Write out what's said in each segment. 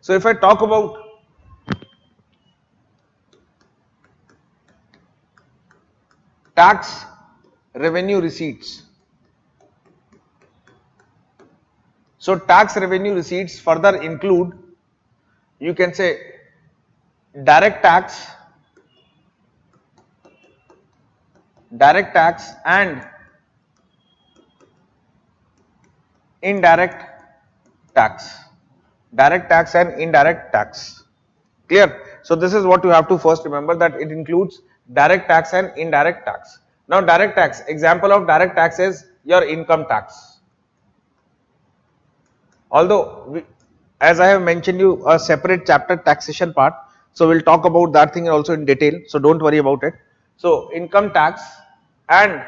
So if I talk about tax revenue receipts, so tax revenue receipts further include, you can say, direct tax and indirect tax. Direct tax and indirect tax. Clear? So this is what you have to first remember, that it includes direct tax and indirect tax. Now direct tax, example of direct tax is your income tax. Although as I have mentioned you a separate chapter, taxation part, so we'll talk about that thing also in detail, so don't worry about it. So income tax and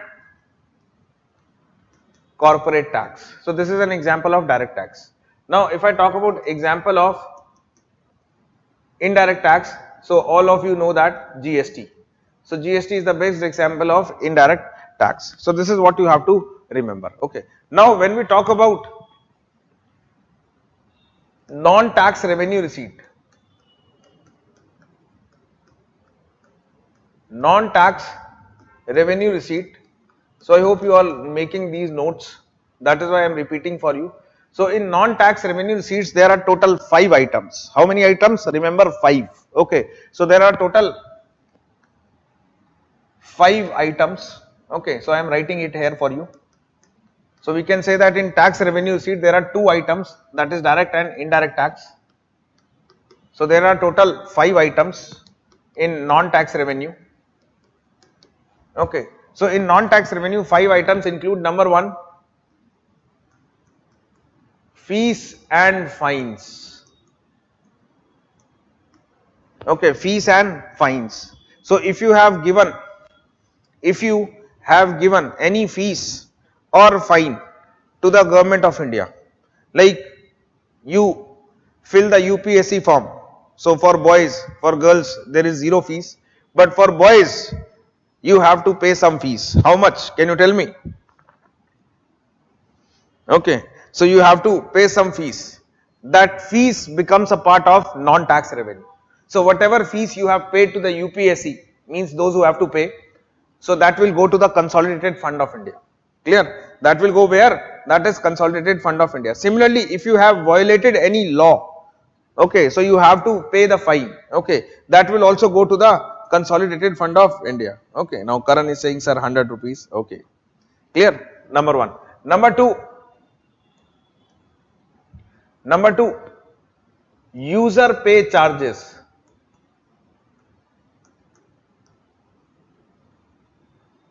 corporate tax. So this is an example of direct tax. Now if I talk about example of indirect tax, so all of you know that GST. So GST is the best example of indirect tax. So this is what you have to remember. Okay. Now when we talk about non-tax revenue receipt, non-tax revenue receipt, so I hope you are making these notes, that is why I am repeating for you. So in non-tax revenue receipts there are total 5 items. How many items? Remember 5. Okay. So there are total 5 items. Okay. So I am writing it here for you. So we can say that in tax revenue receipt there are 2 items, that is direct and indirect tax. So there are total 5 items in non-tax revenue. Okay. So in non-tax revenue 5 items include, number 1, fees and fines. Okay, fees and fines. So if you have given any fees or fine to the government of India, like you fill the UPSC form, so for boys, for girls there is 0 fees, but for boys you have to pay some fees. How much? Can you tell me? Okay, so you have to pay some fees. That fees becomes a part of non-tax revenue. So whatever fees you have paid to the UPSC, means those who have to pay, so that will go to the consolidated fund of India. Clear? That will go where? That is consolidated fund of India. Similarly, if you have violated any law, okay, so you have to pay the fine. Okay, that will also go to the consolidated fund of India. Okay, now Karan is saying, sir, 100 rupees. Okay, clear? Number 1. Number 2, user pay charges.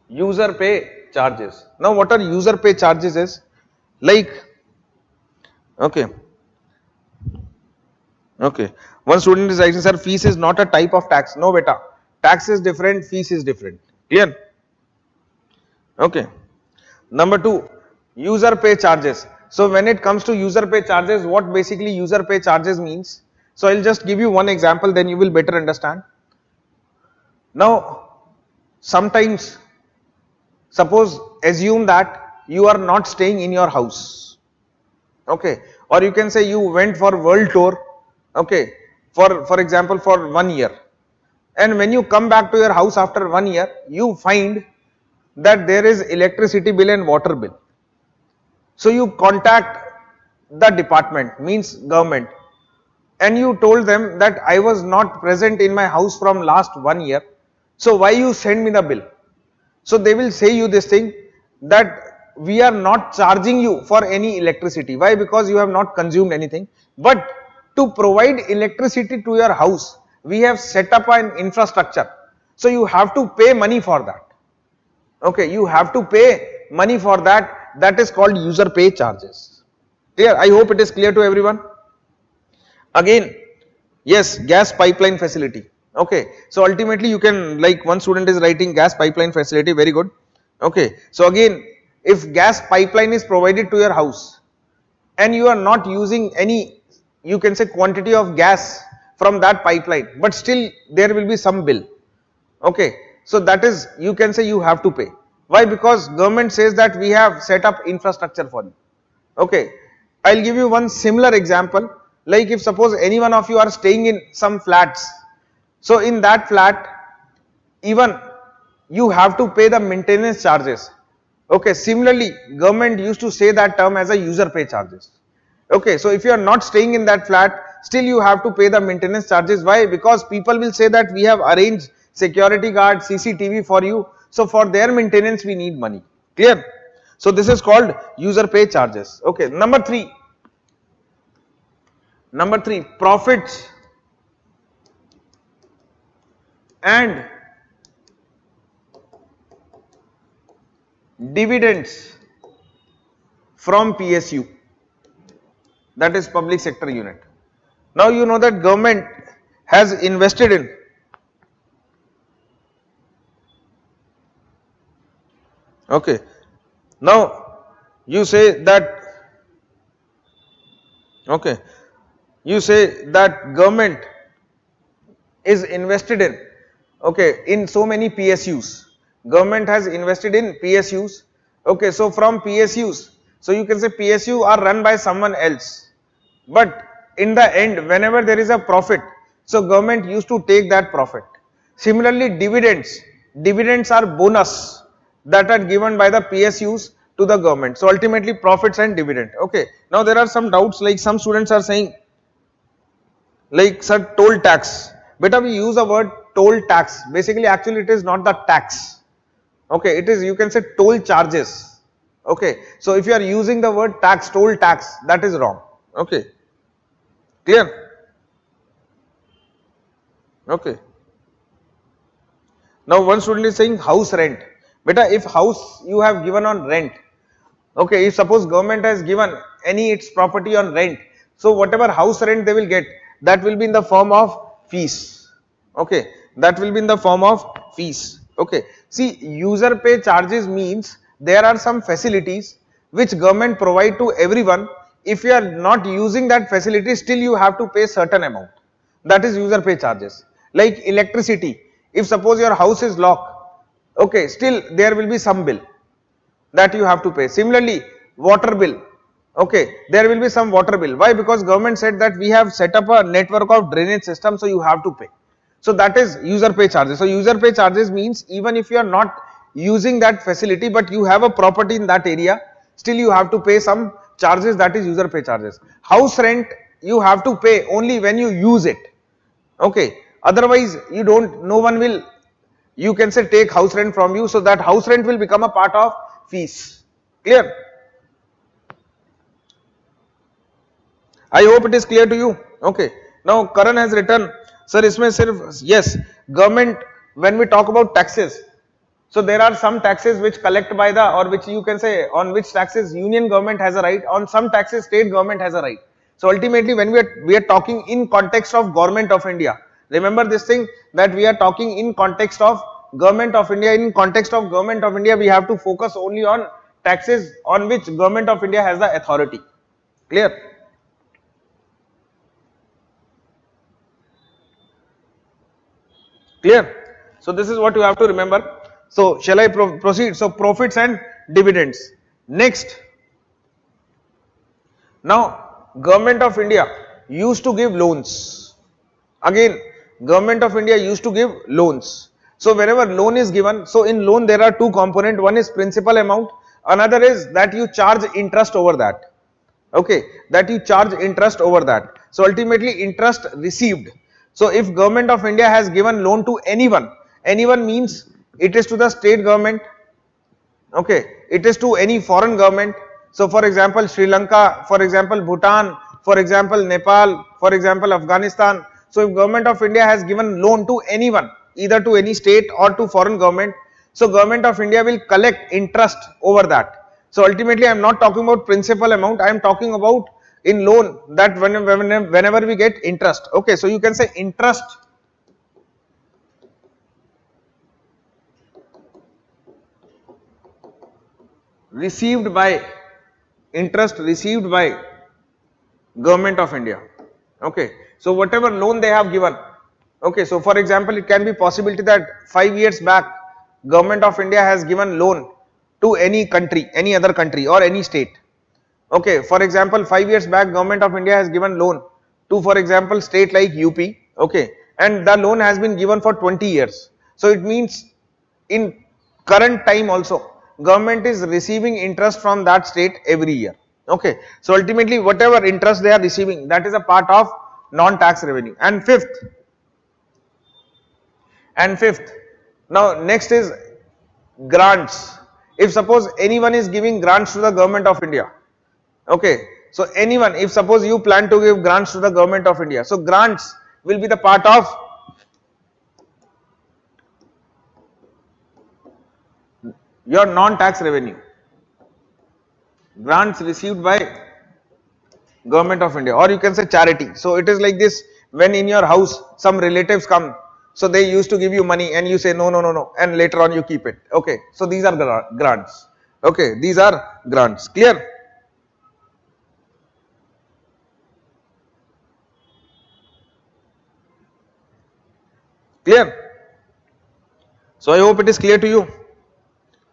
User pay charges. Now what are user pay charges is, like, okay, one student is writing, sir, fees is not a type of tax. No beta, tax is different, fees is different. Clear? Okay. Number 2, user pay charges. So when it comes to user pay charges, what basically user pay charges means? So I will just give you one example, then you will better understand. Now sometimes, suppose, assume that you are not staying in your house, okay, or you can say you went for world tour, okay, for example for 1 year, and when you come back to your house after 1 year, you find that there is electricity bill and water bill. So you contact the department, means government, and you told them that I was not present in my house from last 1 year, so why you send me the bill? So they will say you this thing, that we are not charging you for any electricity. Why? Because you have not consumed anything, but to provide electricity to your house, we have set up an infrastructure, so you have to pay money for that. Okay, you have to pay money for that. That is called user pay charges. Clear? I hope it is clear to everyone. Again, yes, gas pipeline facility. Okay, so ultimately you can, like, one student is writing gas pipeline facility, very good. Okay, so again, if gas pipeline is provided to your house and you are not using any, you can say, quantity of gas from that pipeline, but still there will be some bill. Okay, so that is, you can say, you have to pay. Why? Because government says that we have set up infrastructure for you. Okay, I will give you one similar example. Like if suppose any one of you are staying in some flats, so in that flat, even you have to pay the maintenance charges. Okay, similarly, government used to say that term as a user pay charges. Okay, so if you are not staying in that flat, still you have to pay the maintenance charges. Why? Because people will say that we have arranged security guard, CCTV for you. So for their maintenance, we need money. Clear? So this is called user pay charges. Okay, number three, profits and dividends from PSU, that is public sector unit. Now you know that government has invested in okay. Now you say that okay, you say that government is invested in okay in so many PSUs. Government has invested in PSUs. Okay, so from PSUs, so you can say PSU are run by someone else. But in the end, whenever there is a profit, so government used to take that profit. Similarly, dividends are bonus that are given by the PSUs to the government. So ultimately, profits and dividend. Okay. Now there are some doubts, like some students are saying, like sir, toll tax. Beta, we use the word toll tax. Basically, actually, it is not the tax. Okay, it is, you can say, toll charges. Okay, so if you are using the word tax, toll tax, that is wrong. Okay, clear? Okay. Now one student is saying house rent. Beta, if house you have given on rent, okay, if suppose government has given any its property on rent, so whatever house rent they will get, that will be in the form of fees. Okay, that will be in the form of fees. Okay, see, user pay charges means there are some facilities which government provide to everyone. If you are not using that facility, still you have to pay certain amount. That is user pay charges. Like electricity, if suppose your house is locked, okay, still there will be some bill that you have to pay. Similarly, water bill, okay, there will be some water bill. Why? Because government said that we have set up a network of drainage system, so you have to pay. So that is user pay charges. So user pay charges means even if you are not using that facility, but you have a property in that area, still you have to pay some charges, that is user pay charges. House rent you have to pay only when you use it. Okay, otherwise you don't, no one will, you can say, take house rent from you, so that house rent will become a part of fees. Clear? I hope it is clear to you. Okay, now Karan has written, sir, isme sirf, yes, government, when we talk about taxes, so there are some taxes which collect by the, or which you can say, on which taxes union government has a right, on some taxes state government has a right. So ultimately when we are talking in context of government of India, remember this thing, that we are talking in context of government of India. In context of government of India, we have to focus only on taxes on which government of India has the authority. Clear? Clear? So this is what you have to remember. So shall I proceed? So profits and dividends. Next, now government of India used to give loans. Again, government of India used to give loans. So whenever loan is given, so in loan there are two components. One is principal amount, another is that you charge interest over that. Okay, that you charge interest over that. So ultimately interest received. So if government of India has given loan to anyone, anyone means it is to the state government, okay, it is to any foreign government. So for example Sri Lanka, for example Bhutan, for example Nepal, for example Afghanistan. So if government of India has given loan to anyone, either to any state or to foreign government, so government of India will collect interest over that. So ultimately I am not talking about principal amount, I am talking about in loan, that whenever we get interest. Okay, so you can say interest received by government of India. Okay, so whatever loan they have given, okay, so for example it can be possibility that 5 years back government of India has given loan to any country, any other country or any state. Okay, for example 5 years back government of India has given loan to, for example, state like UP, okay, and the loan has been given for 20 years. So it means in current time also government is receiving interest from that state every year, okay. So ultimately whatever interest they are receiving, that is a part of non-tax revenue. And fifth, now next is grants. If suppose anyone is giving grants to the government of India, okay, so anyone, if suppose you plan to give grants to the government of India, so grants will be the part of your non-tax revenue. Grants received by government of India, or you can say charity. So it is like this: when in your house some relatives come, so they used to give you money and you say no, no, no, no, and later on you keep it, okay. So these are grants, okay, these are grants. Clear? Clear? So I hope it is clear to you.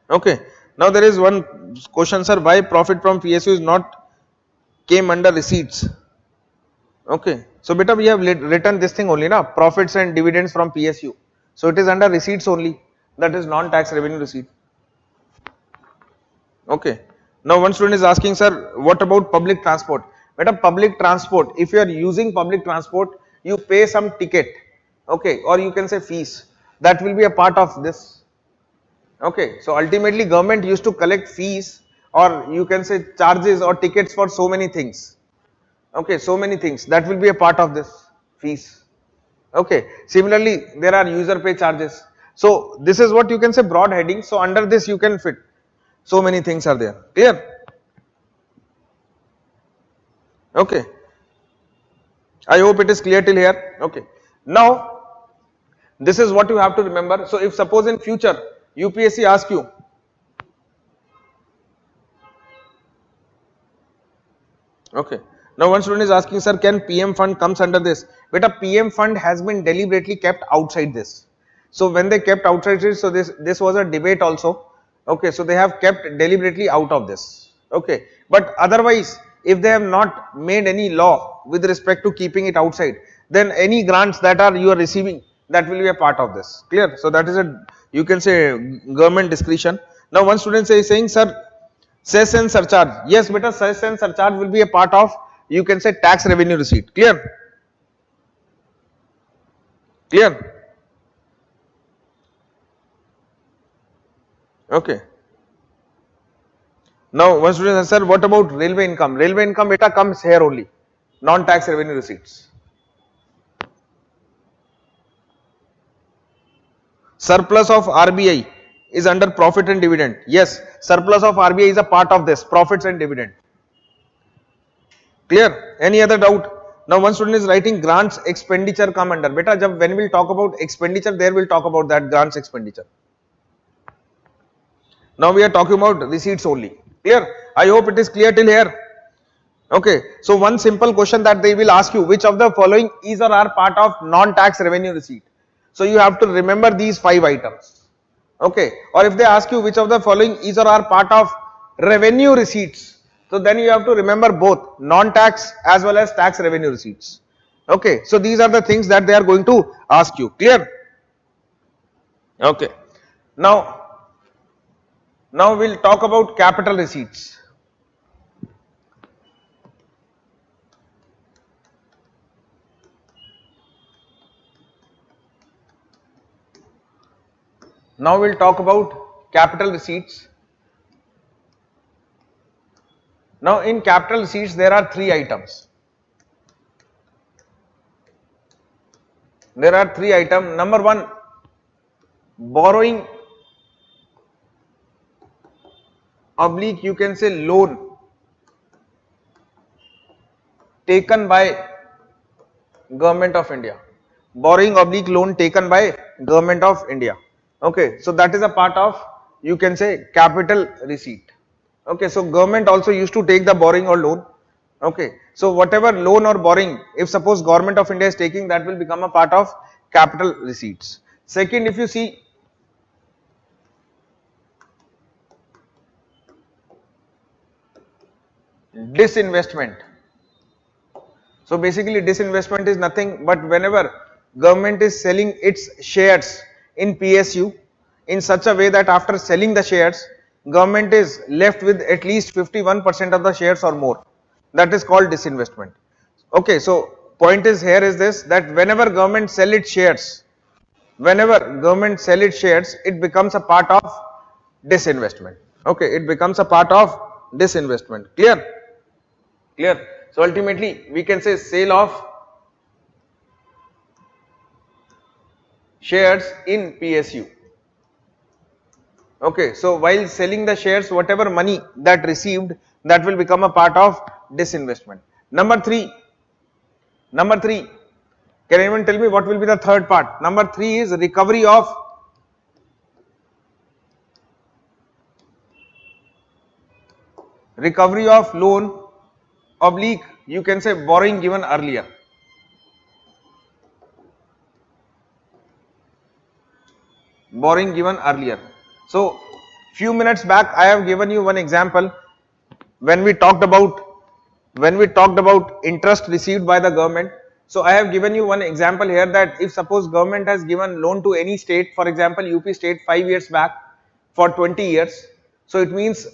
Okay. Now there is one question, sir, why profit from PSU is not came under receipts? Okay. So beta, we have written this thing only, na, profits and dividends from PSU. So it is under receipts only, that is non-tax revenue receipt. Okay. Now one student is asking, sir, what about public transport? Beta, public transport, if you are using public transport, you pay some ticket, okay, or you can say fees, that will be a part of this. Okay, so ultimately government used to collect fees, or you can say charges or tickets for so many things. Okay, so many things that will be a part of this fees. Okay, similarly there are user pay charges. So this is what you can say broad heading. So under this you can fit so many things are there. Clear? Okay, I hope it is clear till here. Okay, now this is what you have to remember. So if suppose in future UPSC asks you, okay, now one student is asking, sir, can PM fund comes under this? Beta, PM fund has been deliberately kept outside this. So when they kept outside it, so this was a debate also. Okay, so they have kept deliberately out of this. Okay, but otherwise, if they have not made any law with respect to keeping it outside, then any grants that are you are receiving, that will be a part of this. Clear? So that is a, you can say, government discretion. Now one student is saying, sir, cess and surcharge. Yes, beta, cess and surcharge will be a part of, you can say, tax revenue receipt. Clear? Clear? Okay. Now one student says, sir, what about railway income? Railway income, beta, comes here only, non-tax revenue receipts. Surplus of RBI is under profit and dividend. Yes, surplus of RBI is a part of this, profits and dividend. Clear? Any other doubt? Now one student is writing grants expenditure come under. Beta, when we will talk about expenditure, there we will talk about that grants expenditure. Now we are talking about receipts only. Clear? I hope it is clear till here. Okay. So one simple question that they will ask you, which of the following is or are part of non-tax revenue receipt? So you have to remember these 5 items. Okay. Or if they ask you which of the following is or are part of revenue receipts, so then you have to remember both non-tax as well as tax revenue receipts. Okay. So these are the things that they are going to ask you. Clear? Okay. Now we'll talk about capital receipts. Now we'll talk about capital receipts. Now in capital receipts there are 3 items. There are 3 items. Number 1, borrowing oblique, you can say, loan taken by government of India. Borrowing oblique loan taken by government of India. Okay, so that is a part of, you can say, capital receipt. Okay, so government also used to take the borrowing or loan. Okay, so whatever loan or borrowing, if suppose government of India is taking, that will become a part of capital receipts. Second, if you see, disinvestment. So basically disinvestment is nothing but whenever government is selling its shares in PSU in such a way that after selling the shares, government is left with at least 51% of the shares or more. That is called disinvestment. Okay, so point is here is this, that whenever government sell its shares, it becomes a part of disinvestment. Okay, it becomes a part of disinvestment. Clear? Clear. So ultimately we can say sale of shares in PSU. Okay, so while selling the shares, whatever money that received, that will become a part of disinvestment. Number three, can anyone tell me what will be the third part? Number 3 is recovery of loan oblique, you can say borrowing given earlier. Borrowing given earlier. So few minutes back I have given you one example when we talked about interest received by the government. So I have given you one example here that if suppose government has given loan to any state, for example UP state 5 years back for 20 years. So it means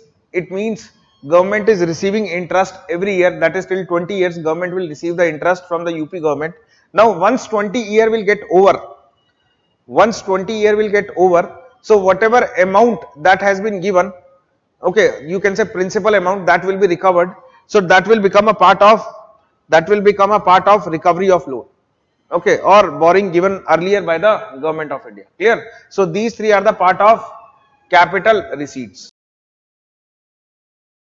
government is receiving interest every year, that is till 20 years government will receive the interest from the UP government. Now once 20 year will get over, so whatever amount that has been given, okay, you can say principal amount, that will be recovered. So that will become a part of recovery of loan, okay, or borrowing given earlier by the government of India. Clear? So these three are the part of capital receipts.